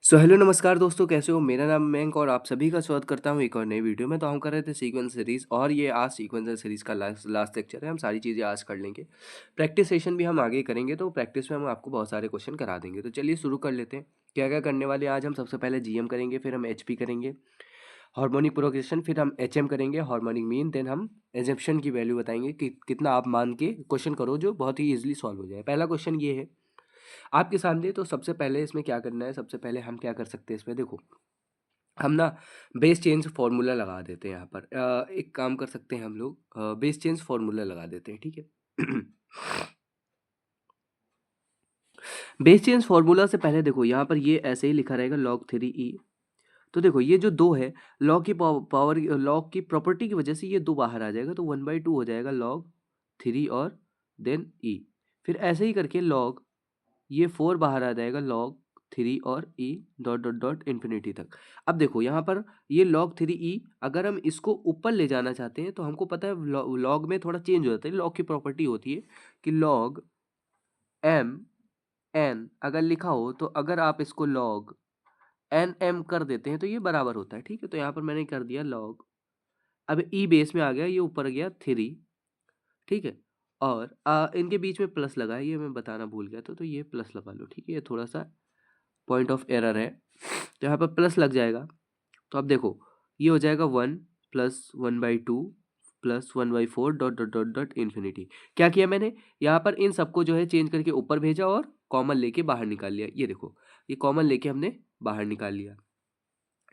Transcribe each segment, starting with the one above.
So hello नमस्कार दोस्तों, कैसे हो? मेरा नाम मयंक और आप सभी का स्वागत करता हूँ एक और नई वीडियो में। तो हम कर रहे थे सीक्वेंस सीरीज़ और ये आज सीक्वेंस सीरीज़ का लास्ट लेक्चर है। हम सारी चीज़ें आज कर लेंगे। प्रैक्टिस सेशन भी हम आगे करेंगे, तो प्रैक्टिस में हम आपको बहुत सारे क्वेश्चन करा देंगे। तो चलिए शुरू कर लेते हैं। क्या क्या करने वाले हैं आज हम? सबसे पहले जीएम करेंगे, फिर हम एचपी करेंगे, हार्मोनिक प्रोग्रेशन, फिर हम एचएम करेंगे, हार्मोनिक मीन, देन हम एजम्पशन की वैल्यू बताएंगे कि कितना आप मान के क्वेश्चन करो जो बहुत ही ईजिली सॉल्व हो जाए। पहला क्वेश्चन ये है आपके सामने। तो सबसे पहले इसमें क्या करना है? सबसे पहले हम क्या कर सकते हैं इसमें, देखो हम ना बेस चेंज फार्मूला लगा देते हैं यहाँ पर। एक काम कर सकते हैं हम लोग, बेस चेंज फार्मूला लगा देते हैं, ठीक है। बेस चेंज फार्मूला से पहले देखो यहाँ पर ये ऐसे ही लिखा रहेगा log 3e। तो देखो ये जो दो है, लॉग की पावर, लॉग की प्रॉपर्टी की वजह से ये दो बाहर आ जाएगा, तो 1/2 हो जाएगा log 3 और देन e। फिर ऐसे ही करके लॉग ये 4 बाहर आ जाएगा log 3 और e dot dot dot infinity तक। अब देखो यहाँ पर ये log 3e, अगर हम इसको ऊपर ले जाना चाहते हैं तो हमको पता है लॉग में थोड़ा चेंज हो जाता है। लॉग की प्रॉपर्टी होती है कि log m n अगर लिखा हो तो अगर आप इसको log n m कर देते हैं तो ये बराबर होता है, ठीक है। तो यहाँ पर मैंने कर दिया log, अब e बेस में आ गया, ये ऊपर गया 3, ठीक है। और इनके बीच में प्लस लगा है, ये मैं बताना भूल गया था, तो ये प्लस लगा लो, ठीक है। ये थोड़ा सा पॉइंट ऑफ एरर है, तो यहाँ पर प्लस लग जाएगा। तो अब देखो ये हो जाएगा 1 plus 1/2 plus 1/4 dot dot dot dot infinity. क्या किया मैंने? यहाँ पर इन सबको जो है चेंज करके ऊपर भेजा और कॉमन लेके बाहर निकाल लिया। ये देखो ये कॉमन लेके हमने बाहर निकाल लिया,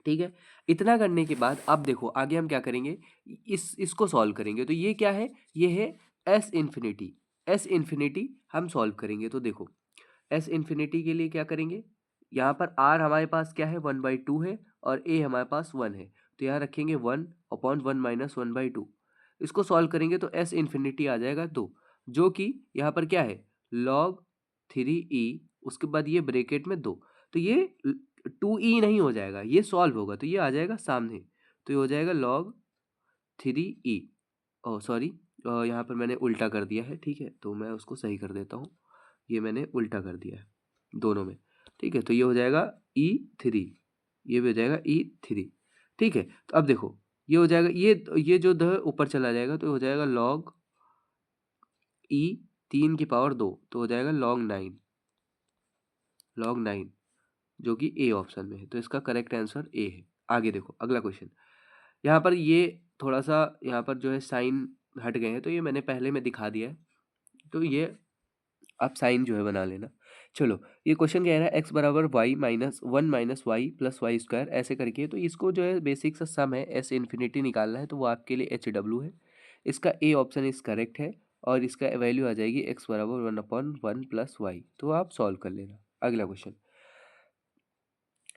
ठीक है। इतना करने के बाद अब देखो आगे हम क्या करेंगे, इसको सॉल्व करेंगे। तो ये क्या है? ये है एस इन्फिनिटी। एस इन्फिनिटी हम सॉल्व करेंगे। तो देखो एस इन्फिनिटी के लिए क्या करेंगे, यहाँ पर आर हमारे पास क्या है? 1/2 है और ए हमारे पास 1 है, तो यहाँ रखेंगे 1/1 माइनस 1/2। इसको सॉल्व करेंगे तो एस इन्फिनिटी आ जाएगा 2, जो कि यहाँ पर क्या है? log 3e, उसके बाद ये ब्रेकेट में 2। तो ये 2e नहीं हो जाएगा, ये सॉल्व होगा तो ये आ जाएगा सामने। तो ये हो जाएगा log 3e। ओह सॉरी, यहाँ पर मैंने उल्टा कर दिया है, ठीक है। तो मैं उसको सही कर देता हूँ, ये मैंने उल्टा कर दिया है दोनों में, ठीक है। तो ये हो जाएगा e3, ये भी हो जाएगा e3, ठीक है। तो अब देखो ये हो जाएगा, ये जो द ऊपर चला जाएगा तो हो जाएगा log e3 की पावर 2, तो हो जाएगा log 9 जो कि ए ऑप्शन में है। तो इसका करेक्ट आंसर ए है। आगे देखो अगला क्वेश्चन। यहाँ पर ये थोड़ा सा यहाँ पर जो है साइन हट गए हैं, तो ये मैंने पहले में दिखा दिया है, तो ये आप साइन जो है बना लेना। चलो ये क्वेश्चन कह रहा है एक्स बराबर y-1 minus Y plus Y square, ऐसे करके। तो इसको जो है बेसिक सा सम है, एस इन्फिनिटी निकालना है, तो वो आपके लिए HW है। इसका ए ऑप्शन इस करेक्ट है और इसका वैल्यू आ जाएगी एक्स बराबर 1/1 प्लस वाई। तो आप सॉल्व कर लेना। अगला क्वेश्चन,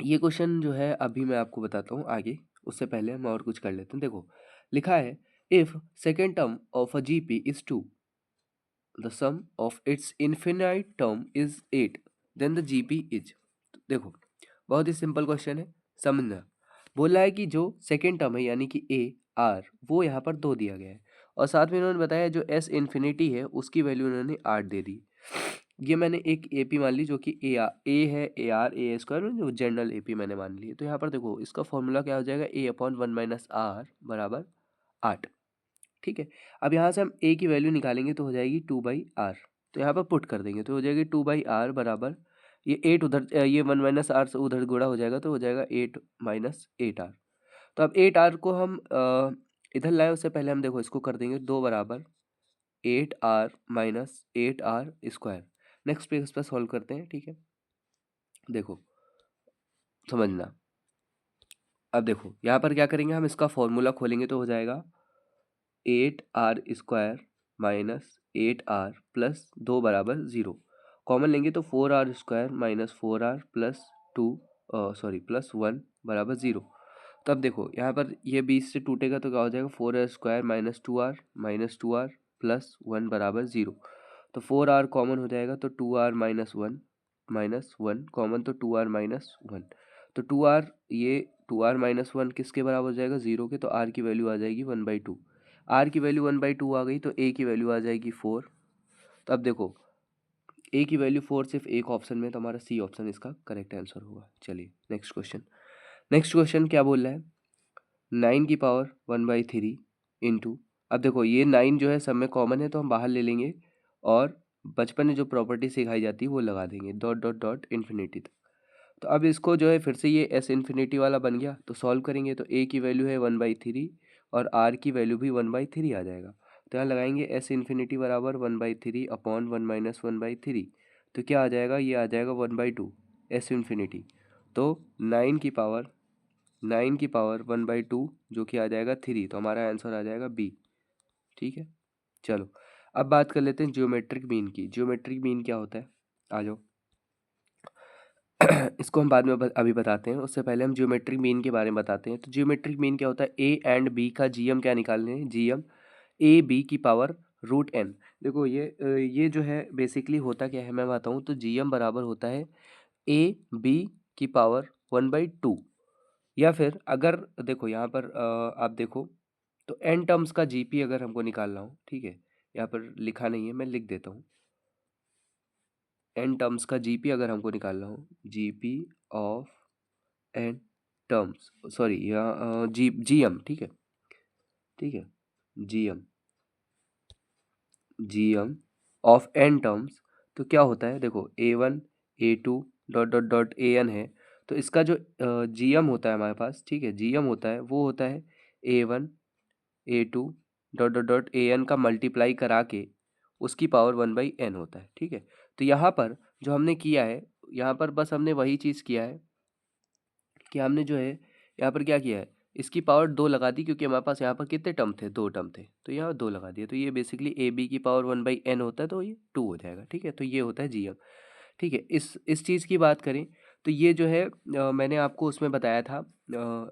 ये क्वेश्चन जो है अभी मैं आपको बताता हूँ आगे, उससे पहले हम और कुछ कर लेते हैं। देखो लिखा है if second term of a GP is 2, the sum of its infinite term is 8, then the GP is। देखो बहुत ही सिंपल क्वेश्चन है, समझना। बोला है कि जो सेकेंड टर्म है यानी कि ए आर, वो यहाँ पर 2 दिया गया है और साथ में इन्होंने बताया जो एस इन्फिनिटी है उसकी वैल्यू इन्होंने 8 दे दी। ये मैंने एक एपी मान ली जो कि ए है, ए आर ए स्क्वायर, जो जनरल एपी मैंने मान ली है। तो यहाँ पर देखो इसका फॉर्मूला क्या हो जाएगा, A/1 माइनस आर बराबर 8, ठीक है। अब यहाँ से हम ए की वैल्यू निकालेंगे तो हो जाएगी 2/r। तो यहाँ पर पुट कर देंगे तो हो जाएगी 2/r बराबर, ये 8 उधर, ये 1 माइनस आर से उधर गुणा हो जाएगा तो हो जाएगा 8 माइनस 8r। तो अब 8r को हम इधर लाए, उससे पहले हम देखो इसको कर देंगे 2 बराबर 8r minus 8r square. Next पे इस पर सॉल्व करते हैं, ठीक है। देखो समझना, अब देखो यहाँ पर क्या करेंगे, हम इसका फॉर्मूला खोलेंगे तो हो जाएगा 8r² माइनस 8r प्लस 2 बराबर 0। कॉमन लेंगे तो 4r² minus 4r plus 2 plus 1 बराबर 0। तो अब देखो यहाँ पर ये 20 से टूटेगा तो क्या हो जाएगा, 4r² माइनस 2r प्लस 1 बराबर 0। तो 4r कॉमन हो जाएगा तो 2r माइनस 1 कॉमन, तो 2r माइनस 1। तो 2r, ये 2r माइनस 1 किसके बराबर हो जाएगा, 0 के। तो r की वैल्यू आ जाएगी 1/2। आर की वैल्यू 1/2 आ गई तो ए की वैल्यू आ जाएगी 4। तो अब देखो ए की वैल्यू 4 सिर्फ एक ऑप्शन में, तो हमारा सी ऑप्शन इसका करेक्ट आंसर होगा। चलिए नेक्स्ट क्वेश्चन। नेक्स्ट क्वेश्चन क्या बोल रहा है, 9 की पावर 1/3 इंटू, अब देखो ये 9 जो है सब में कॉमन है तो हम बाहर ले लेंगे, और बचपन में जो प्रॉपर्टी सिखाई जाती है वो लगा देंगे, डॉट डॉट डॉट इन्फिनिटी तक। तो अब इसको जो है फिर से ये एस इन्फिनिटी वाला बन गया, तो सॉल्व करेंगे तो ए की वैल्यू है 1/3 और आर की वैल्यू भी 1/3 आ जाएगा। तो यहाँ लगाएंगे एस इन्फिनिटी बराबर 1/3 अपॉन 1 माइनस 1/3, तो क्या आ जाएगा, ये आ जाएगा 1/2 एस इन्फिनिटी। तो 9 की पावर 1/2 जो कि आ जाएगा 3, तो हमारा आंसर आ जाएगा बी। ठीक है, चलो अब बात कर लेते हैं ज्योमेट्रिक मीन की। ज्योमेट्रिक मीन क्या होता है, आ जाओ। इसको हम बाद में अभी बताते हैं, उससे पहले हम ज्योमेट्रिक मीन के बारे में बताते हैं। तो ज्योमेट्रिक मीन क्या होता है, ए एंड बी का जीएम क्या निकालने हैं, जीएम ए बी की पावर रूट एन। देखो ये जो है बेसिकली होता क्या है मैं बताऊँ, तो जीएम बराबर होता है ए बी की पावर 1/2, या फिर अगर देखो यहाँ पर आप देखो तो एन टर्म्स का जीपी अगर हमको निकालना हो, ठीक है, यहाँ पर लिखा नहीं है मैं लिख देता हूँ, एन टर्म्स का जीपी अगर हमको निकालना हो, GP of N terms, sorry यहाँ जीएम, ठीक है, ठीक है, GM, GM of N terms, तो क्या होता है देखो A1 A2 dot dot dot AN है, तो इसका जो जीएम होता है हमारे पास, ठीक है, जीएम होता है वो होता है A1 A2 dot dot dot AN का मल्टीप्लाई करा के उसकी पावर 1/n होता है। ठीक है, तो यहाँ पर जो हमने किया है, यहाँ पर बस हमने वही चीज़ किया है कि हमने जो है यहाँ पर क्या किया है, इसकी पावर 2 लगा दी, क्योंकि हमारे पास यहाँ पर कितने टर्म थे, 2 टर्म थे, तो यहाँ 2 लगा दिए, तो ये बेसिकली ए बी की पावर 1/n होता है, तो ये 2 हो जाएगा। ठीक है, तो ये होता है जीएम। ठीक है, इस चीज़ की बात करें तो ये जो है मैंने आपको उसमें बताया था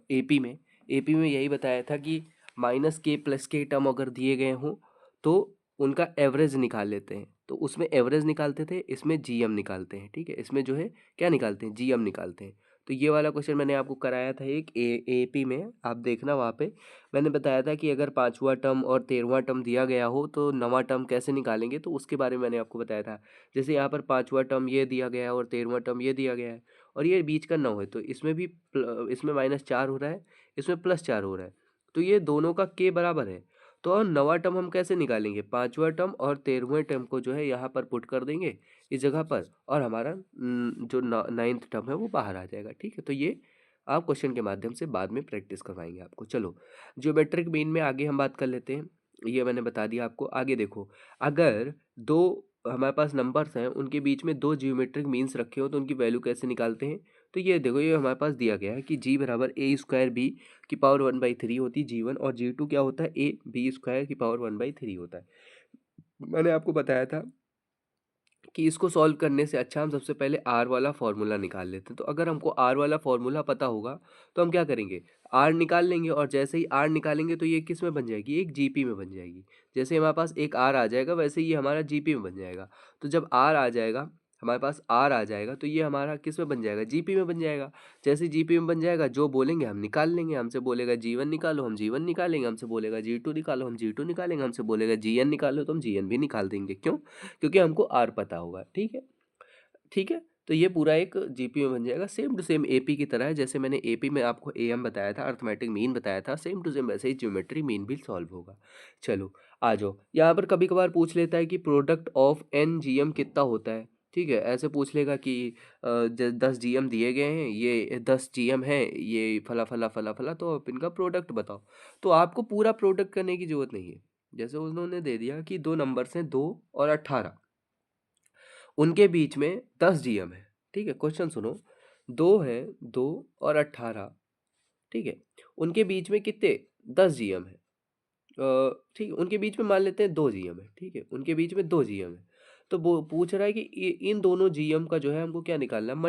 एपी में यही बताया था कि -k+k टर्म अगर दिए गए हों तो उनका एवरेज निकाल लेते हैं, तो उसमें एवरेज निकालते थे, इसमें जीएम निकालते हैं। ठीक है, इसमें जो है क्या निकालते हैं, जीएम निकालते हैं। तो ये वाला क्वेश्चन मैंने आपको कराया था एक एपी में, आप देखना वहाँ पे मैंने बताया था कि अगर 5वां टर्म और 13वां टर्म दिया गया हो तो 9वां टर्म कैसे निकालेंगे, तो उसके बारे में मैंने आपको बताया था। जैसे यहाँ पर 5वां टर्म ये दिया गया है और 13वां टर्म ये दिया गया है, और ये बीच का 9 है, तो इसमें भी इसमें -4 हो रहा है, इसमें +4 हो रहा है, तो ये दोनों का के बराबर है। तो और 9वां टर्म हम कैसे निकालेंगे, 5वां टर्म और 13वें टर्म को जो है यहाँ पर पुट कर देंगे इस जगह पर, और हमारा जो 9th टर्म है वो बाहर आ जाएगा। ठीक है, तो ये आप क्वेश्चन के माध्यम से बाद में प्रैक्टिस करवाएंगे आपको। चलो ज्योमेट्रिक मीन में आगे हम बात कर लेते हैं, ये मैंने बता दिया आपको। आगे देखो, अगर दो हमारे पास नंबर्स हैं, उनके बीच में 2 जियोमेट्रिक मीन्स रखे हो तो उनकी वैल्यू कैसे निकालते हैं, तो ये देखो ये हमारे पास दिया गया है कि जी बराबर A² B की पावर 1/3 होती है G1, और G2 क्या होता है AB² की पावर 1/3 होता है। मैंने आपको बताया था कि इसको सॉल्व करने से अच्छा हम सबसे पहले आर वाला फॉर्मूला निकाल लेते हैं। तो अगर हमको आर वाला फॉर्मूला पता होगा तो हम क्या करेंगे, आर निकाल लेंगे, और जैसे ही आर निकालेंगे तो ये किस में बन जाएगी, एक जीपी में बन जाएगी। जैसे हमारे पास एक आर आ जाएगा वैसे ही ये हमारा जीपी में बन जाएगा। तो जब आर आ जाएगा, हमारे पास आर आ जाएगा, तो ये हमारा किस में बन जाएगा, जीपी में बन जाएगा। जैसे जीपी में बन जाएगा, जो बोलेंगे हम निकाल लेंगे। हमसे बोलेगा G1 निकालो, हम G1 निकालेंगे, हमसे बोलेगा G2 निकालो, हम G2 निकालेंगे, हमसे बोलेगा GN निकालो, तो हम GN भी निकाल देंगे। क्यों, क्योंकि हमको आर पता होगा। ठीक है, ठीक है, तो ये पूरा एक जीपी में बन जाएगा, सेम टू सेम एपी की तरह है। जैसे मैंने एपी में आपको एएम बताया था, अर्थमेटिक मीन बताया था, सेम टू सेम वैसे ही ज्योमेट्री मीन भी सॉल्व होगा। चलो आ जाओ, यहाँ पर कभी कभार पूछ लेता है कि प्रोडक्ट ऑफ एन जीएम कितना होता है। ठीक है, ऐसे पूछ लेगा कि 10 जीएम दिए गए हैं, ये 10 जीएम है, ये फला फला फला फला, तो आप इनका प्रोडक्ट बताओ। तो आपको पूरा प्रोडक्ट करने की जरूरत नहीं है। जैसे उन्होंने दे दिया कि 2 नंबर्स हैं 2 और 18, उनके बीच में 10 जीएम है। ठीक है, क्वेश्चन सुनो, 2 है, 2 और 18, ठीक है, उनके बीच में कितने, 10 जीएम है। ठीक है, उनके बीच में मान लेते हैं 2 जीएम है। ठीक है, उनके बीच में 2 जीएम है, तो वो पूछ रहा है कि इन दोनों जीएम का जो है हमको क्या निकालना है,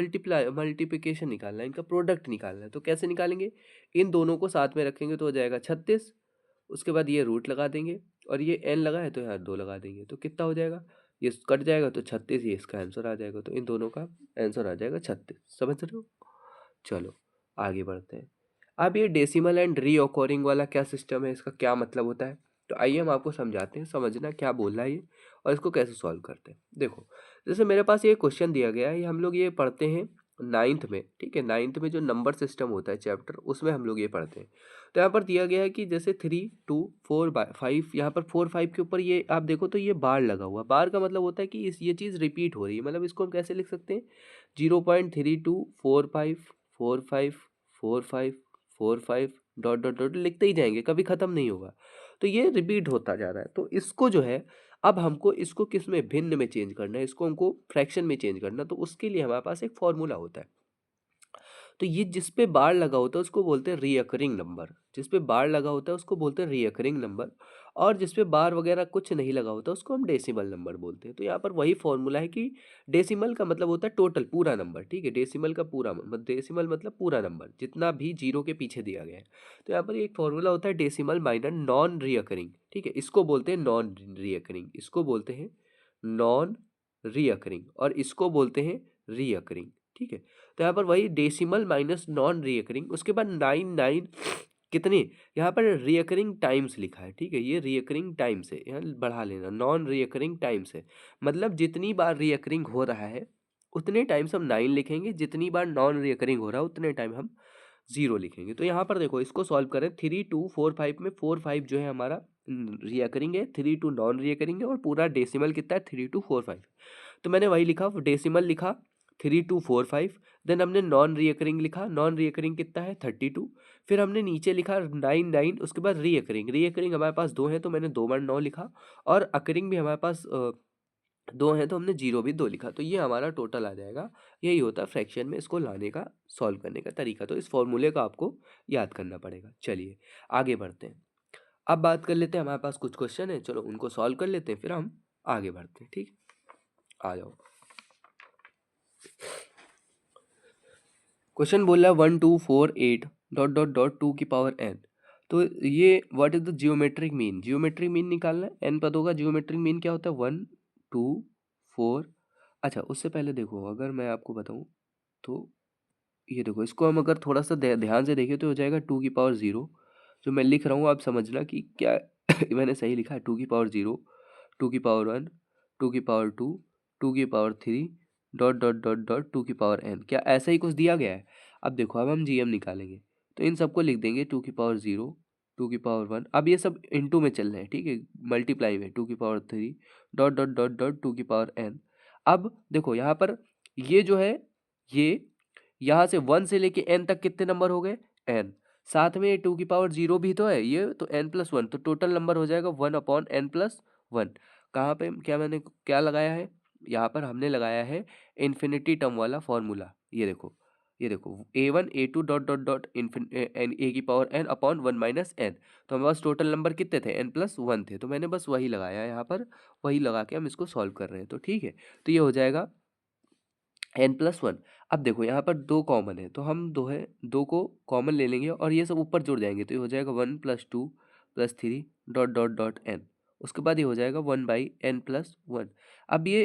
मल्टीप्लिकेशन निकालना है, इनका प्रोडक्ट निकालना है। तो कैसे निकालेंगे, इन दोनों को साथ में रखेंगे तो हो जाएगा 36, उसके बाद ये रूट लगा देंगे, और ये n लगा है तो यहाँ 2 लगा देंगे, तो कितना हो जाएगा, ये कट जाएगा तो 36, ये इसका आंसर आ जाएगा। तो इन दोनों का आंसर आ जाएगा 36। समझ रहे हो, चलो आगे बढ़ते हैं। अब ये डेसिमल एंड रीऑकरिंग वाला क्या सिस्टम है, इसका क्या मतलब होता है, तो आइए हम आपको समझाते हैं, समझना क्या बोल रहा है ये और इसको कैसे सॉल्व करते हैं। देखो, जैसे मेरे पास ये क्वेश्चन दिया गया है, ये हम लोग ये पढ़ते हैं 9th में, ठीक है। 9th में जो नंबर सिस्टम होता है चैप्टर, उसमें हम लोग ये पढ़ते हैं। तो यहाँ पर दिया गया है कि जैसे 3 2 4 5, यहाँ पर 4 5 के ऊपर ये आप देखो तो ये बार लगा हुआ। बार का मतलब होता है कि ये चीज़ रिपीट हो रही है। मतलब इसको हम कैसे लिख सकते हैं, 0.3245 45 45 45 डॉट डॉट डॉट लिखते ही जाएंगे, कभी ख़त्म नहीं होगा। तो ये रिपीट होता जा रहा है। तो इसको जो है, अब हमको इसको किस में, भिन्न में चेंज करना है, इसको हमको फ्रैक्शन में चेंज करना है। तो उसके लिए हमारे पास एक फॉर्मूला होता है। तो ये जिस पे बार लगा होता है उसको बोलते हैं रीअकरिंग नंबर। जिस पे बार लगा होता है उसको बोलते हैं रीअकरिंग नंबर। और जिस पे बार वगैरह कुछ नहीं लगा होता उसको हम डेसिमल नंबर बोलते हैं। तो यहाँ पर वही फॉर्मूला है कि डेसिमल का मतलब होता है टोटल, पूरा नंबर, ठीक है। डेसिमल का पूरा डेसिमल मतलब पूरा नंबर जितना भी जीरो के पीछे दिया गया है। तो यहाँ पर एक फॉर्मूला होता है डेसिमल माइनस नॉन रीअकरिंग, ठीक है। इसको बोलते हैं नॉन रीअकरिंग, इसको बोलते हैं नॉन रीअकरिंग, और इसको बोलते हैं रीअकरिंग, ठीक है। तो यहाँ पर वही डेसिमल माइनस नॉन रियकरिंग, उसके बाद 9 कितने, यहाँ पर रियकरिंग टाइम्स लिखा है, ठीक है। ये रियकरिंग टाइम्स है, यहाँ बढ़ा लेना, नॉन रियकरिंग टाइम्स है। मतलब जितनी बार रियकरिंग हो रहा है उतने टाइम्स हम 9 लिखेंगे, जितनी बार नॉन रियकरिंग हो रहा है उतने टाइम हम 0 लिखेंगे। तो यहाँ पर देखो, इसको सॉल्व करें, 3 2 4 5 में 4 5 जो है हमारा रियकरिंग है, 3 2 नॉन रियकरिंग है, और पूरा डेसिमल कितना है, 3 2 4 5। तो मैंने वही लिखा, डेसिमल लिखा 3 2 4 5, देन हमने नॉन रियकरिंग लिखा, नॉन रियकरिंग कितना है 32। फिर हमने नीचे लिखा 9 9, उसके बाद रियकरिंग, रियकरिंग हमारे पास 2 है तो मैंने 2 बार 9 लिखा, और अकरिंग भी हमारे पास 2 हैं तो हमने 0 भी 2 लिखा। तो ये हमारा टोटल आ जाएगा। यही होता है फ्रैक्शन में इसको लाने का, सॉल्व करने का तरीका। तो इस फॉर्मूले का आपको याद करना पड़ेगा। चलिए आगे बढ़ते हैं। अब बात कर लेते हैं, हमारे पास कुछ क्वेश्चन है, चलो उनको सॉल्व कर लेते हैं, फिर हम आगे बढ़ते हैं, ठीक। आ जाओ। क्वेश्चन बोल रहा है 1248 डॉट डॉट डॉट 2 की पावर n। तो ये what is the geometric mean, geometric mean निकालना है। n पदों का जियोमेट्रिक मीन क्या होता है, 1 2 4। अच्छा, उससे पहले देखो, अगर मैं आपको बताऊं तो ये देखो, इसको हम अगर थोड़ा सा ध्यान से देखें तो हो जाएगा 2 की पावर 0। जो मैं लिख रहा हूँ आप समझना कि क्या मैंने सही लिखा है। 2 की पावर 0, 2 की पावर 1, 2 की पावर 2, 2 की power 3 dot dot dot dot 2 की पावर n, क्या ऐसा ही कुछ दिया गया है। अब देखो, अब हम जीएम निकालेंगे तो इन सबको लिख देंगे 2 की पावर 0, 2 की पावर 1। अब ये सब इनटू में चल रहे हैं, ठीक है, मल्टीप्लाई में, 2 की power 3 dot dot dot dot 2 की पावर n। अब देखो यहाँ पर ये जो है, ये यहाँ से 1 से लेके n तक कितने नंबर हो गए, n। साथ में 2 की पावर 0 भी तो है ये, तो n+1, तो टोटल नंबर हो जाएगा 1/n+1। कहाँ पे क्या मैंने क्या लगाया है, यहाँ पर हमने लगाया है इन्फिनिटी टर्म वाला फॉर्मूला। ये देखो, ये देखो, a1 a2 dot dot dot a की power n upon 1 minus n। तो हमारे पास टोटल नंबर कितने थे, n+1 थे, तो मैंने बस वही लगाया है यहाँ पर, वही लगा के हम इसको सॉल्व कर रहे हैं। तो ठीक है, तो ये हो जाएगा n+1। अब देखो यहाँ पर 2 कॉमन है, तो हम 2 है, 2 को कॉमन ले लेंगे और ये सब ऊपर जुड़ जाएंगे, तो ये हो जाएगा 1 + 2 + 3 डॉट डॉट डॉट n। उसके बाद ये हो जाएगा 1/n+1। अब ये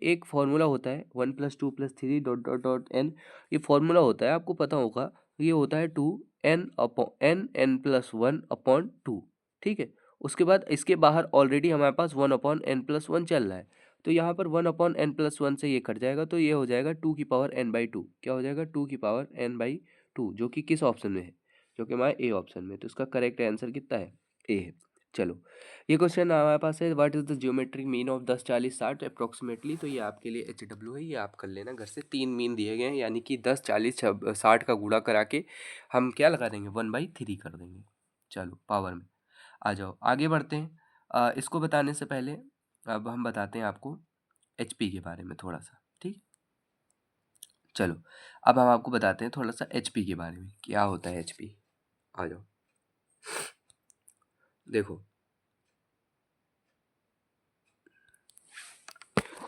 एक फॉर्मूला होता है, 1 + 2 + 3 डॉट डॉट डॉट n। ये फॉर्मूला होता है, आपको पता होगा, ये होता है 2n/n+1/2, ठीक है। उसके बाद इसके बाहर ऑलरेडी हमारे पास 1/n+1 चल रहा है, तो यहाँ पर 1/n+1 से ये कट जाएगा, तो ये हो जाएगा 2 की पावर n/2। क्या हो जाएगा, 2 की पावर n/2, जो कि किस ऑप्शन में है, जो कि हमारे ए ऑप्शन में। तो इसका करेक्ट आंसर कितना है, ए है। चलो, ये क्वेश्चन हमारे पास है, what is the geometric mean of 10 40 60 approximately. तो ये आपके लिए HW है, ये आप कर लेना घर से। 3 मीन दिए गए हैं, यानी कि 10 40 60 का गुणा करा के हम क्या लगा देंगे, 1/3 कर देंगे। चलो पावर में आ जाओ, आगे बढ़ते हैं। इसको बताने से पहले अब हम बताते हैं आपको HP के बारे में थोड़ा सा, ठीक। चलो, अब हम आपको बताते हैं थोड़ा सा HP के बारे में, क्या होता है HP। आ जाओ, देखो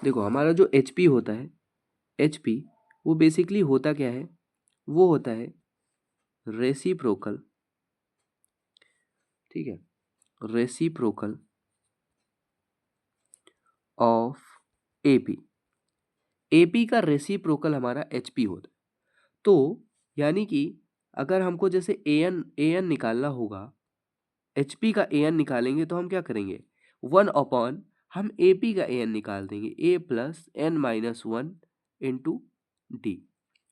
देखो हमारा जो HP होता है, HP वो बेसिकली होता क्या है, वो होता है रेसिप्रोकल, ठीक है, रेसिप्रोकल ऑफ AP। AP का रेसिप्रोकल हमारा HP होता है। तो यानी कि अगर हमको जैसे AN निकालना होगा, HP का AN निकालेंगे तो हम क्या करेंगे, 1 अपॉन हम AP का AN निकाल देंगे, A plus N minus 1 into D।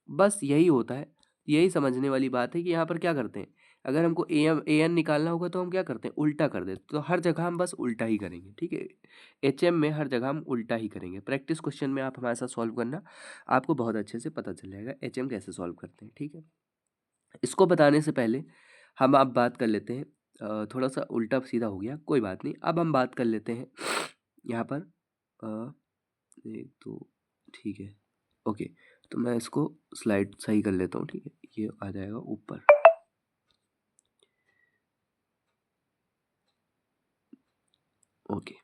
बस यही होता है, यही समझने वाली बात है कि यहाँ पर क्या करते हैं, अगर हमको AN निकालना होगा तो हम क्या करते हैं, उल्टा कर देते, तो हर जगह हम बस उल्टा ही करेंगे, ठीक है। HM में हर जगह हम उल्टा ही करेंगे। प्रैक्टिस क्वेश्चन में आप हमारे साथ सॉल्व करना, आपको बहुत अच्छे से पता चल जाएगा HM कैसे सॉल्व करते हैं, ठीक है। इसको बताने से पहले हम आप बात कर लेते हैं, थोड़ा सा उल्टा सीधा हो गया, कोई बात नहीं। अब हम बात कर लेते हैं यहाँ पर, एक तो ठीक है, ओके। तो मैं इसको स्लाइड सही कर लेता हूँ, ठीक है, ये आ जाएगा ऊपर। ओके,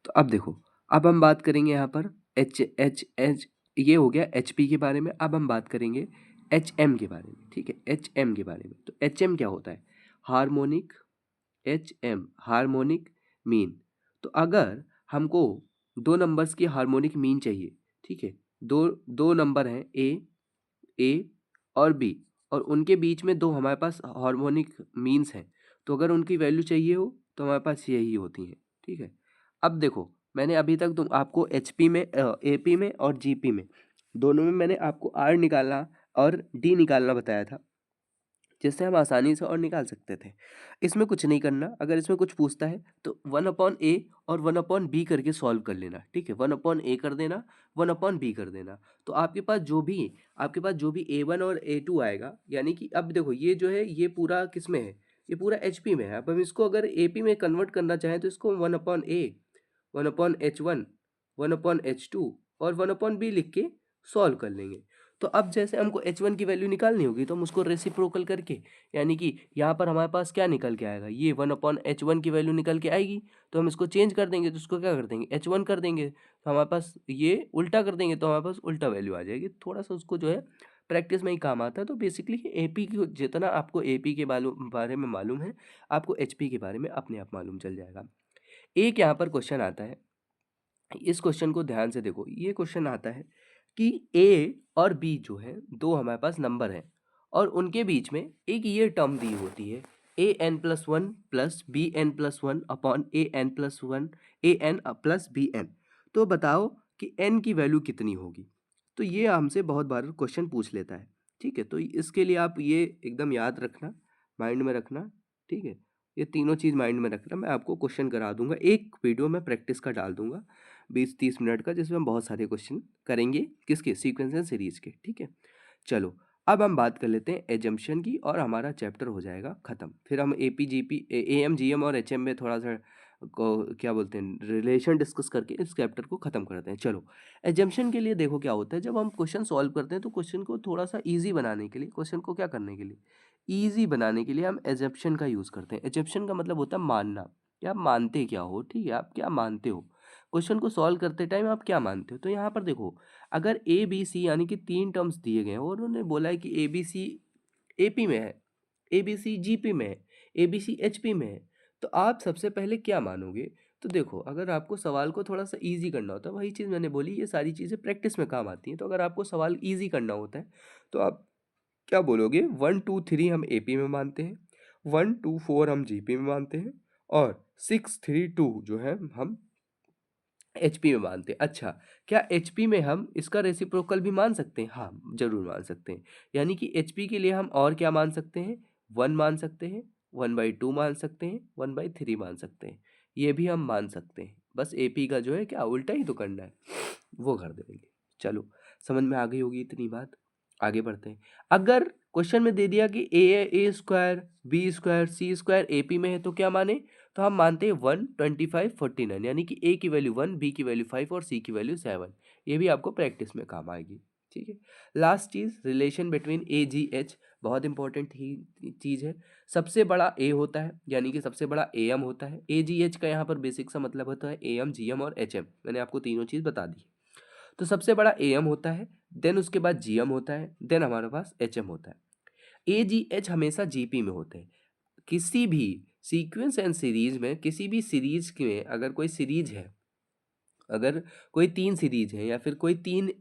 तो अब देखो, अब हम बात करेंगे यहाँ पर एच ये हो गया HP के बारे में। अब हम बात करेंगे HM के बारे में, ठीक है, HM के बारे में। तो HM क्या होता है, हार्मोनिक, HM हार्मोनिक मीन। तो अगर हमको दो नंबर्स की हार्मोनिक मीन चाहिए, ठीक है, दो दो नंबर हैं A और B, और उनके बीच में दो हमारे पास हार्मोनिक मीन्स हैं, तो अगर उनकी वैल्यू चाहिए हो तो हमारे पास यही होती हैं, ठीक है। अब देखो, मैंने अभी तक तुम आपको HP में, AP में और GP में, दोनों में मैंने आपको R निकालना और D निकालना बताया था, जिससे हम आसानी से और निकाल सकते थे। इसमें कुछ नहीं करना, अगर इसमें कुछ पूछता है तो 1/A और 1/B करके सॉल्व कर लेना, ठीक है। 1/A कर देना, 1/B कर देना, तो आपके पास जो भी A1 और A2 आएगा, यानी कि अब देखो ये जो है ये पूरा किस में है, ये पूरा HP में है। अब हम इसको अगर AP में कन्वर्ट करना चाहें तो इसको 1/A, 1/H1, 1/H2 और 1/B लिख के सॉल्व कर लेंगे। तो अब जैसे हमको H1 की वैल्यू निकालनी होगी तो हम उसको रेसिप्रोकल करके, यानी कि यहाँ पर हमारे पास क्या निकल के आएगा, ये 1/H1 की वैल्यू निकल के आएगी, तो हम इसको चेंज कर देंगे, तो इसको क्या कर देंगे, H1 कर देंगे, तो हमारे पास ये उल्टा कर देंगे तो हमारे पास उल्टा वैल्यू आ जाएगी। थोड़ा सा उसको जो है प्रैक्टिस में ही काम आता है। तो बेसिकली AP की जितना आपको AP के बारे में मालूम है, आपको HP के बारे में अपने आप मालूम चल जाएगा। एक यहाँ पर क्वेश्चन आता है, इस क्वेश्चन को ध्यान से देखो। ये क्वेश्चन आता है कि A और B जो है दो हमारे पास नंबर हैं, और उनके बीच में एक ये टर्म दी होती है, AN+1 plus BN+1 upon AN+1 AN plus BN। तो बताओ कि N की वैल्यू कितनी होगी। तो ये हमसे बहुत बार क्वेश्चन पूछ लेता है, ठीक है। तो इसके लिए आप ये एकदम याद रखना, माइंड में रखना, ठीक है। ये तीनों चीज़ माइंड में रखना। मैं आपको क्वेश्चन करा दूंगा, एक वीडियो में प्रैक्टिस का डाल दूंगा 20-30 मिनट का, जिसमें हम बहुत सारे क्वेश्चन करेंगे, किसके, सीक्वेंस एंड सीरीज के, ठीक है। चलो, अब हम बात कर लेते हैं एजम्पशन की, और हमारा चैप्टर हो जाएगा ख़त्म। फिर हम AP GP AM GM और HM में थोड़ा सा को क्या बोलते हैं रिलेशन डिस्कस करके इस चैप्टर को ख़त्म करते हैं। चलो, एजम्पशन के लिए देखो क्या होता है, जब हम क्वेश्चन सॉल्व करते हैं तो क्वेश्चन को थोड़ा सा ईजी बनाने के लिए, क्वेश्चन को क्या करने के लिए, ईजी बनाने के लिए हम एजम्पशन का यूज़ करते हैं। एजम्पशन का मतलब होता है मानना, कि आप मानते क्या हो, ठीक है, आप क्या मानते हो, क्वेश्चन को सॉल्व करते टाइम आप क्या मानते हो। तो यहाँ पर देखो, अगर ABC यानी कि तीन टर्म्स दिए गए हैं और उन्होंने बोला है कि ABC AP में है, ABC GP में है, ABC HP में है, तो आप सबसे पहले क्या मानोगे। तो देखो, अगर आपको सवाल को थोड़ा सा इजी करना होता है, वही चीज़ मैंने बोली, ये सारी चीज़ें प्रैक्टिस में काम आती हैं। तो अगर आपको सवाल इजी करना होता है तो आप क्या बोलोगे, 1 2 3 हम AP में मानते हैं, 1 2 4 हम GP में मानते हैं, और 6 3 2 जो है हम HP में मानते हैं। अच्छा, क्या HP में हम इसका रेसिप्रोकल भी मान सकते हैं, हाँ जरूर मान सकते हैं। यानी कि HP के लिए हम और क्या मान सकते हैं, 1 मान सकते हैं, 1/2 मान सकते हैं, 1/3 मान सकते हैं, ये भी हम मान सकते हैं। बस AP का जो है क्या उल्टा ही तो करना है, वो कर देंगे। चलो, समझ में आ गई होगी इतनी बात, आगे बढ़ते हैं। अगर क्वेश्चन में दे दिया कि A² B² C² AP में है तो क्या माने, तो हम मानते हैं 1 25 49, यानी कि A की वैल्यू 1, B की वैल्यू 5 और C की वैल्यू 7। ये भी आपको प्रैक्टिस में काम आएगी, ठीक है। लास्ट चीज़, रिलेशन बिटवीन AGH, बहुत इंपॉर्टेंट ही चीज़ है। सबसे बड़ा A होता है, यानी कि सबसे बड़ा AM होता है। AGH का यहाँ पर बेसिक सा मतलब होता है AM GM और HM, मैंने आपको तीनों चीज़ बता दी। तो सबसे बड़ा AM होता है, देन उसके बाद GM होता है, देन हमारे पास HM होता है। AGH हमेशा GP में होते हैं। किसी भी सीक्वेंस एंड सीरीज में, किसी भी सीरीज में अगर कोई सीरीज है, अगर कोई तीन सीरीज है या फिर कोई तीन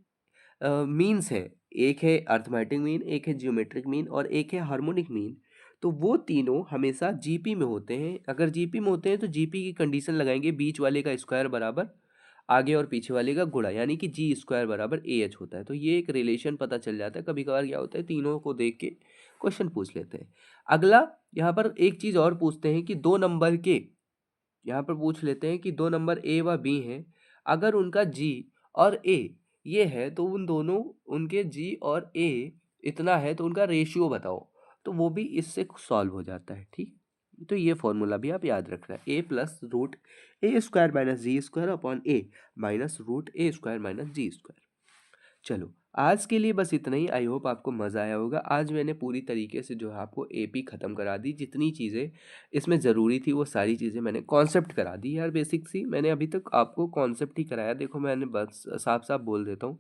मीन्स है, एक है अर्थमेटिक मीन, एक है जियोमेट्रिक मीन और एक है हार्मोनिक मीन, तो वो तीनों हमेशा जीपी में होते हैं। अगर जीपी में होते हैं तो जीपी की कंडीशन लगाएंगे, बीच वाले का स्क्वायर बराबर आगे और पीछे वाले का गुणा, यानी कि जी स्क्वायर बराबर ए एच होता है। तो ये एक रिलेशन पता चल जाता है। कभी कभार क्या होता है, तीनों को देख के क्वेश्चन पूछ लेते हैं। अगला यहाँ पर एक चीज और पूछते हैं कि दो नंबर के, यहाँ पर पूछ लेते हैं कि दो नंबर ए व बी हैं, अगर उनका जी और ए ये है तो उन दोनों, उनके जी और ए इतना है तो उनका रेशियो बताओ। तो वो भी इससे सॉल्व हो जाता है। ठीक, तो ये फॉर्मूला भी आप याद रखना है, ए प्लस रूट ए स्क्वायर माइनस जी स्क्वायर अपॉन ए माइनस रूट ए स्क्वायर माइनस जी स्क्वायर। चलो आज के लिए बस इतना ही। आई होप आपको मज़ा आया होगा। आज मैंने पूरी तरीके से जो है आपको एपी ख़त्म करा दी, जितनी चीज़ें इसमें ज़रूरी थी वो सारी चीज़ें मैंने कॉन्सेप्ट करा दी यार। बेसिक सी मैंने अभी तक आपको कॉन्सेप्ट ही कराया। देखो मैंने बस साफ साफ बोल देता हूँ,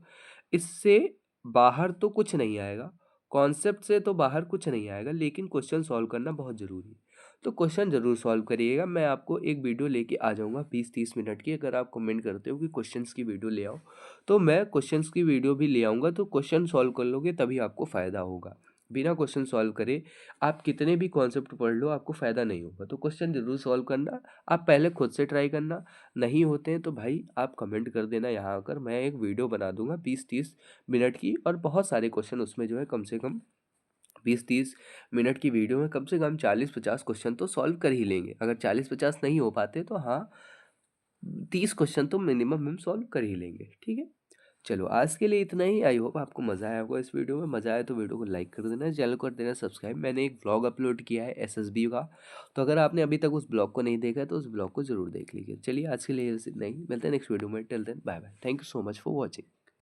इससे बाहर तो कुछ नहीं आएगा, कॉन्सेप्ट से तो बाहर कुछ नहीं आएगा, लेकिन क्वेश्चन सॉल्व करना बहुत ज़रूरी है। तो क्वेश्चन ज़रूर सॉल्व करिएगा। मैं आपको एक वीडियो लेके आ जाऊँगा 20-30 मिनट की। अगर आप कमेंट करते हो कि क्वेश्चंस की वीडियो ले आओ, तो मैं क्वेश्चंस की वीडियो भी ले आऊँगा। तो क्वेश्चन सॉल्व कर लोगे तभी आपको फ़ायदा होगा। बिना क्वेश्चन सॉल्व करे आप कितने भी कॉन्सेप्ट पढ़ लो, आपको फ़ायदा नहीं होगा। तो क्वेश्चन ज़रूर सॉल्व करना। आप पहले खुद से ट्राई करना, नहीं होते हैं तो भाई आप कमेंट कर देना यहाँ आकर। मैं एक वीडियो बना दूंगा 20-30 मिनट की, और बहुत सारे क्वेश्चन उसमें जो है कम से कम 20-30 मिनट की वीडियो में कम से कम 40-50 क्वेश्चन तो सॉल्व कर ही लेंगे। अगर 40-50 नहीं हो पाते तो हाँ, 30 क्वेश्चन तो मिनिमम हम सॉल्व कर ही लेंगे। ठीक है, चलो आज के लिए इतना ही। आई होप आपको मज़ा आया होगा इस वीडियो में। मज़ा आया तो वीडियो को लाइक कर देना, चैनल को कर देना सब्सक्राइब। मैंने एक ब्लॉग अपलोड किया है एसएसबी का, तो अगर आपने अभी तक उस ब्लॉग को नहीं देखा है तो उस ब्लॉग को जरूर देख लीजिए। चलिए आज के लिए इतना ही, मिलते हैं नेक्स्ट वीडियो में। Till then bye bye, thank you so much for watching.